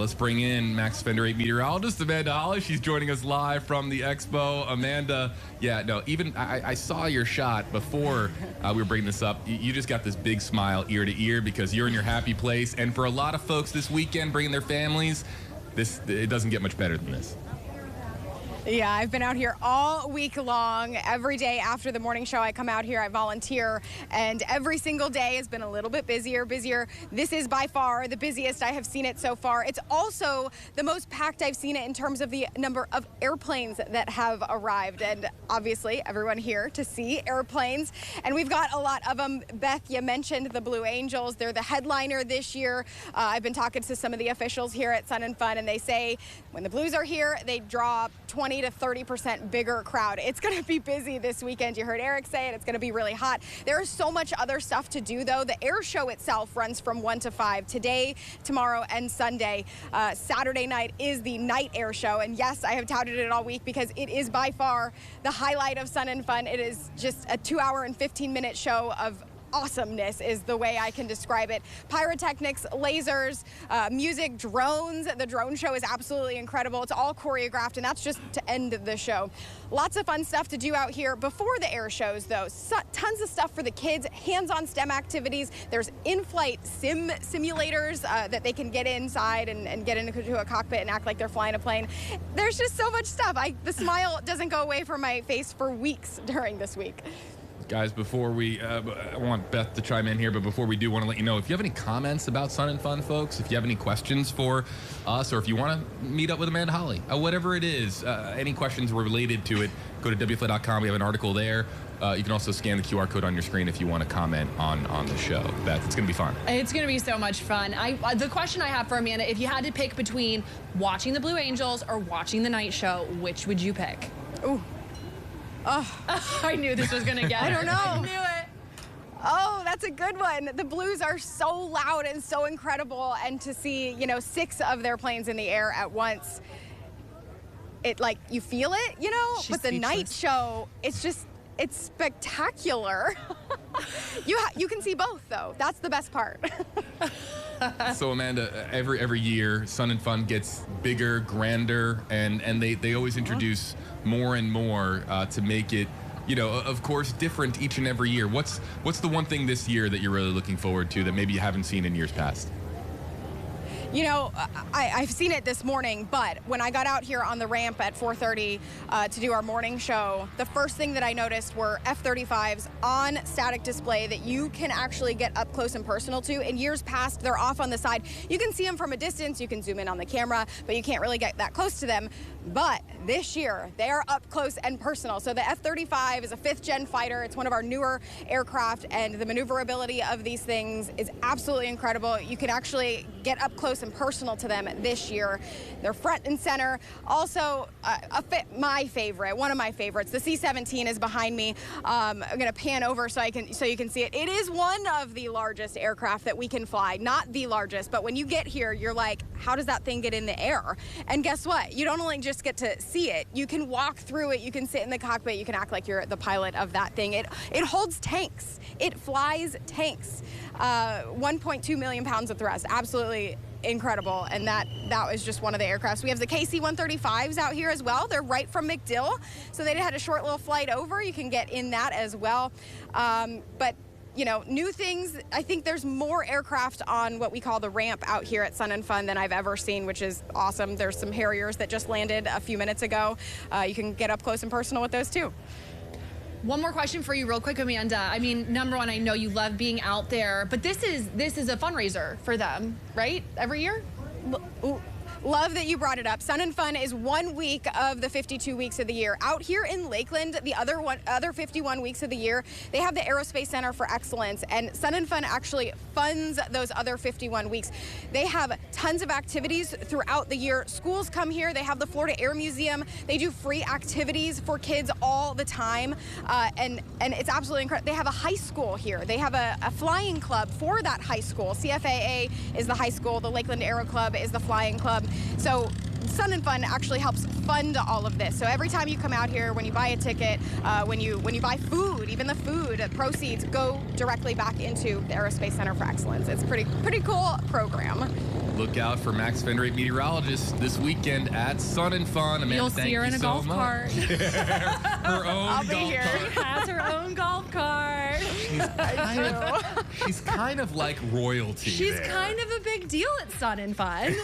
let's bring in Max Fender 8 meteorologist Amanda Holly. She's joining us live from the expo. Amanda, yeah, no, even I saw your shot before we were bringing this up. You just got this big smile ear to ear because you're in your happy place. And for a lot of folks this weekend bringing their families, it doesn't get much better than this. Yeah, I've been out here all week long. Every day after the morning show, I come out here, I volunteer, and every single day has been a little bit busier. This is by far the busiest I have seen it so far. It's also the most packed I've seen it in terms of the number of airplanes that have arrived, and obviously everyone here to see airplanes, and we've got a lot of them. Beth, you mentioned the Blue Angels. They're the headliner this year. I've been talking to some of the officials here at Sun and Fun, and they say when the Blues are here, they draw 20 to 30% bigger crowd. It's going to be busy this weekend. You heard Eric say it. It's going to be really hot. There is so much other stuff to do, though. The air show itself runs from 1 to 5 today, tomorrow, and Sunday. Saturday night is the night air show. And yes, I have touted it all week because it is by far the highlight of Sun and Fun. It is just a 2-hour and 15-minute show of awesomeness is the way I can describe it. Pyrotechnics, lasers, music, drones. The drone show is absolutely incredible. It's all choreographed, and that's just to end the show. Lots of fun stuff to do out here before the air shows, though. Tons of stuff for the kids, hands-on STEM activities. There's in-flight simulators that they can get inside and get into a cockpit and act like they're flying a plane. There's just so much stuff. The smile doesn't go away from my face for weeks during this week. Guys, before we, I want Beth to chime in here, but before we do, want to let you know, if you have any comments about Sun and Fun, folks, if you have any questions for us, or if you want to meet up with Amanda Holly, whatever it is, any questions related to it, go to WFLA.com. We have an article there. You can also scan the QR code on your screen if you want to comment on the show. Beth, it's going to be fun. It's going to be so much fun. The question I have for Amanda, if you had to pick between watching the Blue Angels or watching the night show, which would you pick? Ooh. Oh. I knew this was going to get I don't know. I knew it. Oh, that's a good one. The Blues are so loud and so incredible, and to see, 6 of their planes in the air at once, you feel it, She's but the speechless. night show, it's spectacular. You can see both, though. That's the best part. So Amanda, every year Sun and Fun gets bigger, grander, and they always introduce more and more to make it, of course, different each and every year. What's the one thing this year that you're really looking forward to that maybe you haven't seen in years past? I've seen it this morning, but when I got out here on the ramp at 4:30 to do our morning show, the first thing that I noticed were F-35s on static display that you can actually get up close and personal to. In years past, they're off on the side. You can see them from a distance, you can zoom in on the camera, but you can't really get that close to them. But this year, they are up close and personal. So the F-35 is a 5th-gen fighter. It's one of our newer aircraft, and the maneuverability of these things is absolutely incredible. You can actually get up close and personal to them this year. They're front and center. Also, my favorite, one of my favorites, the C-17 is behind me. I'm going to pan over so you can see it. It is one of the largest aircraft that we can fly. Not the largest, but when you get here, you're like, how does that thing get in the air? And guess what? You don't only just get to see it. You can walk through it. You can sit in the cockpit. You can act like you're the pilot of that thing. It holds tanks. It flies tanks. 1.2 million pounds of thrust. Absolutely incredible, and that was just one of the aircrafts. We have the KC-135s out here as well. They're right from MacDill, so they had a short little flight over. You can get in that as well. But new things. I think there's more aircraft on what we call the ramp out here at Sun and Fun than I've ever seen, which is awesome. There's some Harriers that just landed a few minutes ago. You can get up close and personal with those too. One more question for you real quick, Amanda. I mean, number one, I know you love being out there, but this is a fundraiser for them, right? Every year? Love that you brought it up. Sun and Fun is 1 week of the 52 weeks of the year. Out here in Lakeland, the other 51 weeks of the year, they have the Aerospace Center for Excellence, and Sun and Fun actually funds those other 51 weeks. They have tons of activities throughout the year. Schools come here. They have the Florida Air Museum. They do free activities for kids all the time, and it's absolutely incredible. They have a high school here. They have a flying club for that high school. CFAA is the high school. The Lakeland Aero Club is the flying club. So Sun and Fun actually helps fund all of this. So every time you come out here, when you buy a ticket, when you buy food, even the food proceeds go directly back into the Aerospace Center for Excellence. It's pretty cool program. look out for Max Fenderate meteorologist this weekend at Sun and Fun. Amanda, You'll thank see her you in a so golf much. cart. Her own I'll be golf here. cart. She has her own golf cart. She's kind of like royalty. She's there. kind of a big deal at Sun and Fun.